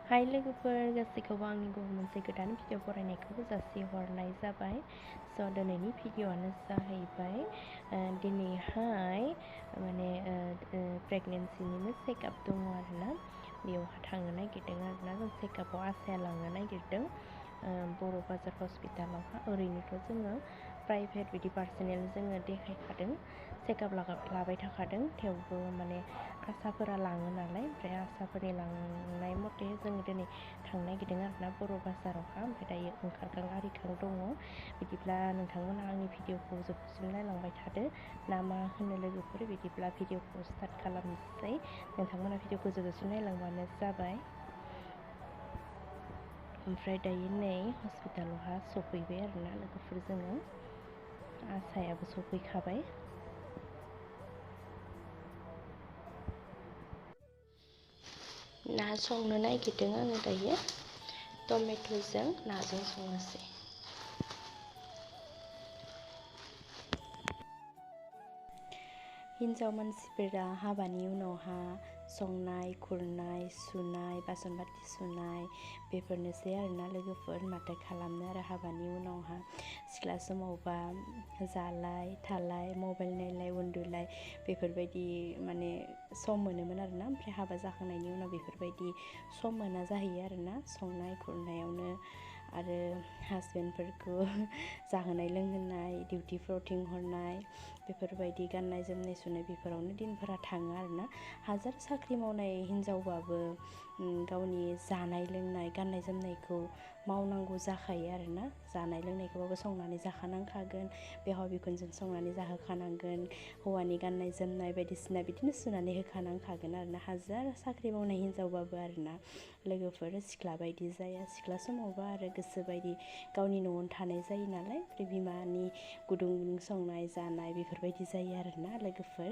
हाय लोगोफोर गासैखौबो आंनि गुबुन मोनसे गोदान भिडिअ फरायनायखौबो जासिहरनाय जाबाय। स' दिनैनि भिडिअआनो जाहैबाय दिनैहाय माने प्रेगनेन्सिनिनो चेकआप दङ आरोना, बेयावहा थांनो नागिरदों आरोना। जों चेकआपआव आसाया लांनो नागिरदों बर' बाजार हस्पिटालावहा। ओरैनोथ' जोङो प्राइभेट बिदि पार्सनेल जोङो देखायखादों, चेकआप लाबाय थाखादों, थेवबो माने आसाफोरा लाङो नालाय, ओमफ्राय आसाफोरनि लांनाय मथे जों दिनै थांनो नागिरदों आरोना बर' बाजारावहा। ओमफ्राय दायो ओंखारखां आरिखां दङ। बिदिब्ला नोंथांमोना आंनि भिडिअखौ जोबसिम नायलांबाय थादो ना मा होनो लोगोफोर। बिदिब्ला भिडिअखौ स्टार्ट खालामनोसै, नोंथांमोना भिडिअखौ जोबसिम नायलांबानो जाबाय। ओमफ्राय दायो नै हस्पिटालावहा सफैबाय आरोना लोगोफोर जोङो, आसायाबो सफैखाबाय। ना संनो नागिरदों आङो दायो, टमेट'जों नाजों संनोसै। हिन्जाव मानसिफोरा हाबानि उनावहा संनाय खुरनाय सुनाय बासन बाथि सुनाय बेफोरनोसै आरोना लोगोफोर। माथो खालामनो आरो हाबानि उनावहा सिख्ला समावबा जालाय थालाय मबाइल नायलाय उन्दुलाय बेफोरबायदि माने सम मोनोमोन आरोना। ओमफ्राय हाबा जाखांनायनि उनाव बेफोरबायदि सम मोना जाहैयो आरोना, संनाय खुरनायावनो आरो हासबेन्डफोरखौ जाहोनाय लोंहोनाय, डिउटिफ्राव थिनहरनाय, बेफोरबायदि गाननाय जोमनाय सुनाय बेफोरावनो दिनफोरा थाङो आरोना। हाजार साख्रि मावनाय हिन्जावबाबो गावनि जानाय लोंनाय गाननाय जोमनायखौ मावनांगौ जाखायो आरोना। जानाय लोंनायखौबाबो संनानै जाखानांखागोन, बिहाव बिखुनजोनो संनानै जाहोखानांगोन, हौवानि गाननाय जोमनाय बायदिसिना बिदिनो सुनानै होखानांखागोन आरोना, हाजार साख्रि मावनाय हिन्जावबाबो आरोना लोगोफोर। सिख्ला बायदि जाया, सिख्ला समावबा आरो गोसो बायदि गावनि न'आवनो थानाय जायो नालाय, ओमफ्राय बिमानि गुदुं गुदुं संनाय जानाय बेफोरबायदि जायो आरोना लोगोफोर।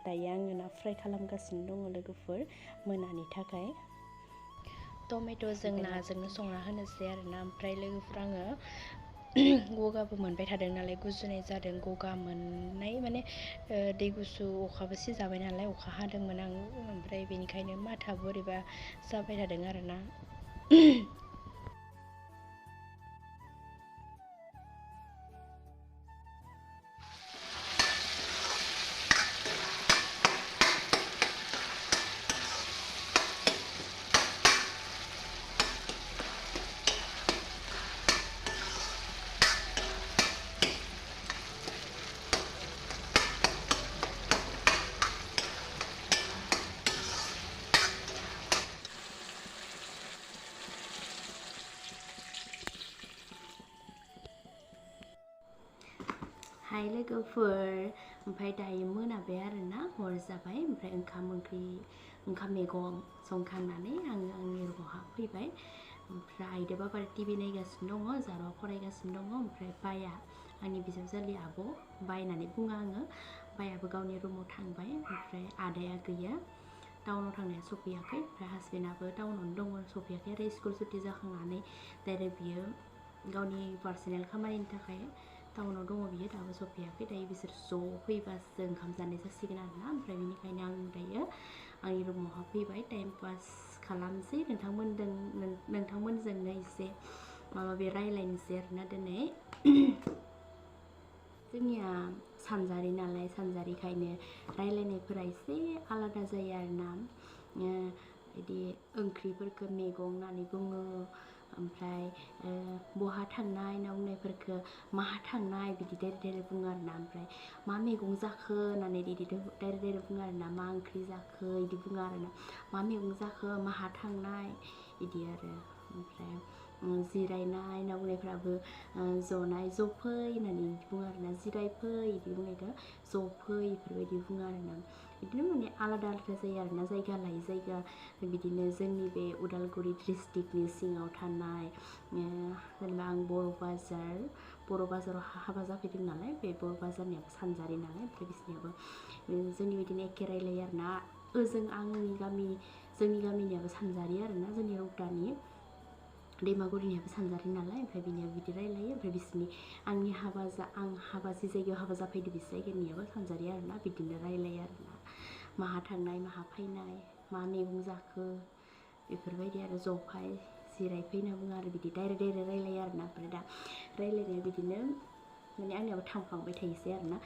दायो आङो ना फ्राय खालामगासिनो दङ लोगोफोर मोनानि थाखाय। टमेट'जों नाजोंनो संना होनोसै आरोना। ओमफ्राय लोगोफोर आङो गगाबो मोनबाय थादों नालाय, गुजुनाय जादों, गगा मोननाय माने दै गुसु अखाबो सिजाबाय नालाय, अखा हादोंमोन आं, ओमफ्राय बेनिखायनो माथाबो बोरैबा जाबाय थादों आरोना। हाय लोगोफोर, ओमफ्राय दायो मोनाबाय आरोना, हर जाबाय। ओमफ्राय ओंखाम मैगं संखांनानै आङो आंनि रुमावहा फैबाय। ओमफ्राय आइदो बाबा टिभि नायगासिनो दङ, जारौआ फरायगासिनो दङ। ओमफ्राय बाया आंनि बिजावजालि आब' बायनानै बुङो आङो, बायाबो गावनि रुमाव थांबाय। ओमफ्राय आदाया गैया, टाउनाव थांनाया सफैयाखै। ओमफ्राय हासबेन्डआबो टाउनावनो दङ, सफैयाखै आरो स्कुल सुटि जाखांनानै डाइरेक्ट बियो गावनि पार्सनेल खामानिनि थाखाय टाउनाव दङ, बियो दाबो सफैयाखै। दायो बिसोर ज' फैबासो ओंखाम जानाय जासिगोन आरोना। ओमफ्राय बेनिखायनो आं दायो आंनि रुमावहा फैबाय, टाइम पास खालामसै नोंथांमोनजोंनो एसे माबा माबि रायलायनोसै आरोना दिनै। जोंनिया सानजारि नालाय, सानजारिखायनो रायलायनायफोरा एसे आलादा जायो आरोना। बिदि ओंख्रिफोरखौ मैगं होननानै बुङो, ओमफ्राय बहा थांनाय होनना बुंनायफोरखौ माहा थांनाय बिदि डाइरेक्ट बुङो आरोना। ओमफ्राय मा मैगं जाखो होननानै बिदि डाइरेक्ट बुङो आरोना, मा ओंख्रि जाखो बिदि बुङो आरोना, मा मैगं जाखो माहा थांनाय बिदि आरो। ओमफ्राय जिरायनाय होनना बुंनायफ्राबो जनाय जफै होननानै बुङो आरोना, जिरायफै बिदि बुंनायखौ जफै बेफोरबायदि बुङो आरोना। बिदिनो माने आलादा आलादा जायो आरोना, जायगा लायै जायगा। बिदिनो जोंनि बे उदालगुरि डिस्ट्रिक्टनि सिङाव थानाय जेनेबा आं बर' बाजाराव हाबा जाफैदों नालाय, बे बर' बाजारनियाबो सानजारि नालाय, ओमफ्राय बिसोरनियाबो जोंनि बिदिनो एखे रायलायो आरोना। जोंनि गामिनियाबो सानजारि आरोना, जोंनि रौतानि दैमागुरिनियाबो सानजारि नालाय, ओमफ्राय बिनियाबो बिदि रायलायो। ओमफ्राय बिसोरनि आं जि जायगायाव हाबा जाफैदों बे जायगानियाबो सानजारि आरोना, बिदिनो रायलायो आरोना। माहा थांनाय माहा फैनाय, मा मैगं जाखो बेफोरबायदि आरो जफाय जिरायफै होनना बुङो आरो बिदि डाइरेक्ट रायलायो आरोना ओमफ्राय दा रायलायनाया बिदिनो माने आंनियाबो थांखांबाय थायोसै आरोना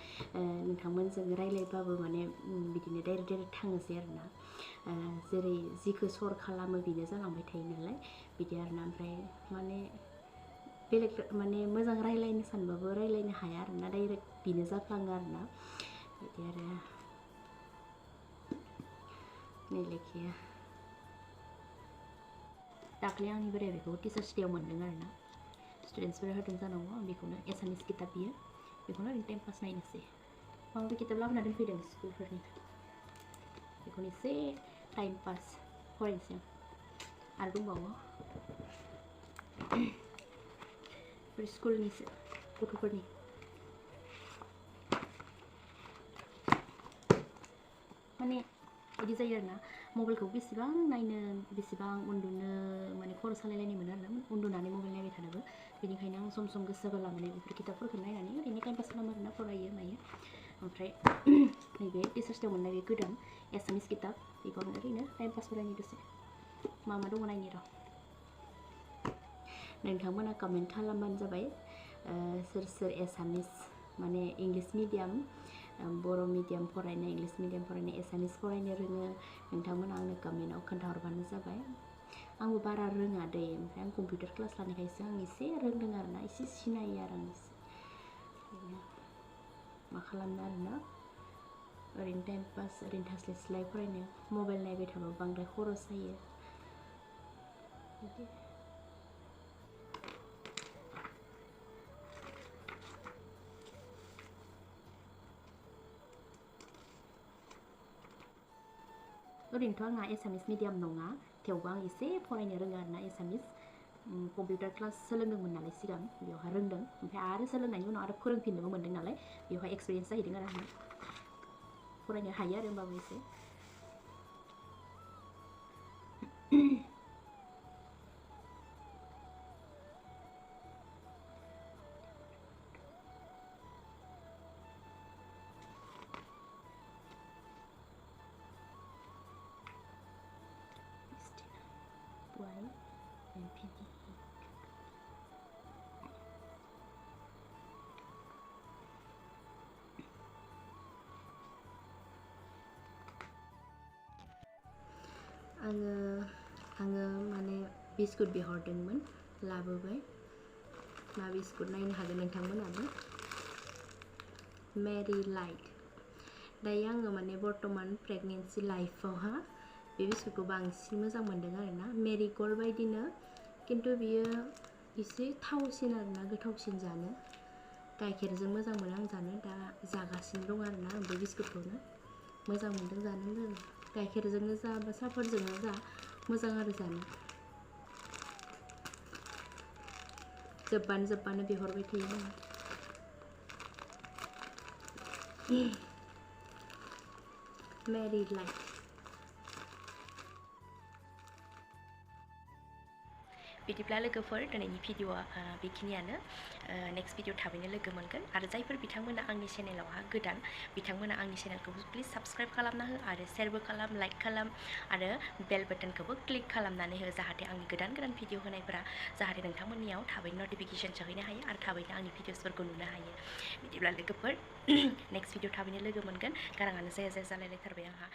नोंथांमोनजों रायलायबाबो माने बिदिनो डाइरेक्ट थाङोसै आरोना जेरै जिखौ सर खालामो बेनो जालांबाय थायो नालाय बिदि आरोना ओमफ्राय माने बेलेग माने मोजां रायलायनो सानबाबो रायलायनो हाया आरोना डाइरेक्ट बेनो जाफ्लाङो आरोना बिदि आरो नै लेखाया दाख्लै आंनि बोराया बेखौ टिचार्स डेआव मोन्दों आरोना स्टुडेन्टसफोरा होदों जानांगौ आं बेखौनो एसामिस किताब बियो बेखौनो ओरैनो टाइम पास नायनोसै माबा किताब लाबोना दोनफैदों स्कुलफोरनि बेखौनो एसे टाइम पास फरायनोसै आं आरो दंबावो बेफोर स्कुलनिसो गथ'फोरनि माने बिदि जायो आरोना मबाइलखौ बेसेबां नायनो बेसेबां उन्दुनो माने खर' सालायलायनाय मोनो आरोना उन्दुनानै मबाइल नायबाय थानोबो बेनिखायनो आं सम गोसो जाला माने बेफोर किताबफोरखौ नायनानै ओरैनो टाइम पास खालामो आरोना फरायो मायो ओमफ्राय नैबे टिचार्स डेआव मोननाय बे गोदान एसामिस किताब बेखौ आं ओरैनो टाइम पास फरायनो दसे मा दङ नायनि र' नोंथांमोना कमेन्ट खालामबानो जाबाय सोर सोर एसामिस माने इंलिश मिडियाम बर' मिडियाम फरायनाय इंलिश मिडियाम फरायनाय एसामिस फरायनो रोङो नोंथांमोना आंनो कमेन्टआव खोन्थाहरबानो जाबाय आंबो बारा रोङा दै ओमफ्राय आं कम्पिउटार क्लास लानायखायसो आं एसे रोंदों आरोना एसे सिनायो आरो आं मा खालामनो आरोना ओरैनो टाइम पास ओरैनो थास्लाय स्लाय फरायनो मबाइल नायबाय थाबाबो बांद्राय खर' सायो बिदि ओरैनोथ' आंहा एसामिस मिडियाम नङा थेवबो आं एसे फरायनो रोङो आरोना एसामिस कम्पिउटार क्लास सोलोंदोंमोन नालाय सिगां बेवहाय रोंदों ओमफ्राय आरो सोलोंनायनि उनाव आरो फोरोंफिननोबो मोन्दों नालाय बेवहाय एक्सपिरियेन्स जाहैदों आरो आंहा फरायनो हायो आरो होमबाबो एसे आङो माने बिस्कुट बिहरदोंमोन लाबोबाय मा बिस्कुट नायनो हागोन नोंथांमोनाबो मेरि लाइट दायो आङो माने बर्तमान प्रेगनेन्सि लाइफआवहा बे बिस्कुटखौ बांसिन मोजां मोन्दों आरोना मेरिगल्ड बायदिनो खिन्थु बियो एसे थावसिन आरोना गोथावसिन जानो गाइखेरजों मोजां मोनो आं जानो दा जागासिनो दं आरोना आं बे बिस्कुटखौनो मोजां मोन्दों जानो गाइखेरजोंनो जा बा साहाफोरजोंनो जा मोजां आरो जानो जोब्बानो बिहरबाय थायो आङो मेरि लाइट बिदिब्ला लोगोफोर दिनैनि भिडिअआ बेखिनियानो नेक्स्ट भिडिअ थाबैनो लोगो मोनगोन आरो जायफोर बिथांमोना आंनि चेनेलावहा गोदान बिथांमोना आंनि चेनेलखौ प्लिज साबस्क्राइब खालामना हो आरो शेयारबो खालाम लाइक खालाम आरो बेल बटनखौबो क्लिक खालामनानै हो जाहाथे आंनि गोदान भिडिअ होनायफोरा जाहाथे नोंथांमोननियाव थाबैनो नटिफिकेसन सहैनो हायो आरो थाबैनो आंनि भिडिअसफोरखौ नुनो हायो बिदिब्ला लोगोफोर नेक्स्ट भिडिअ थाबैनो लोगो मोनगोन गाराङानो जाया जालायलायथारबाय आंहा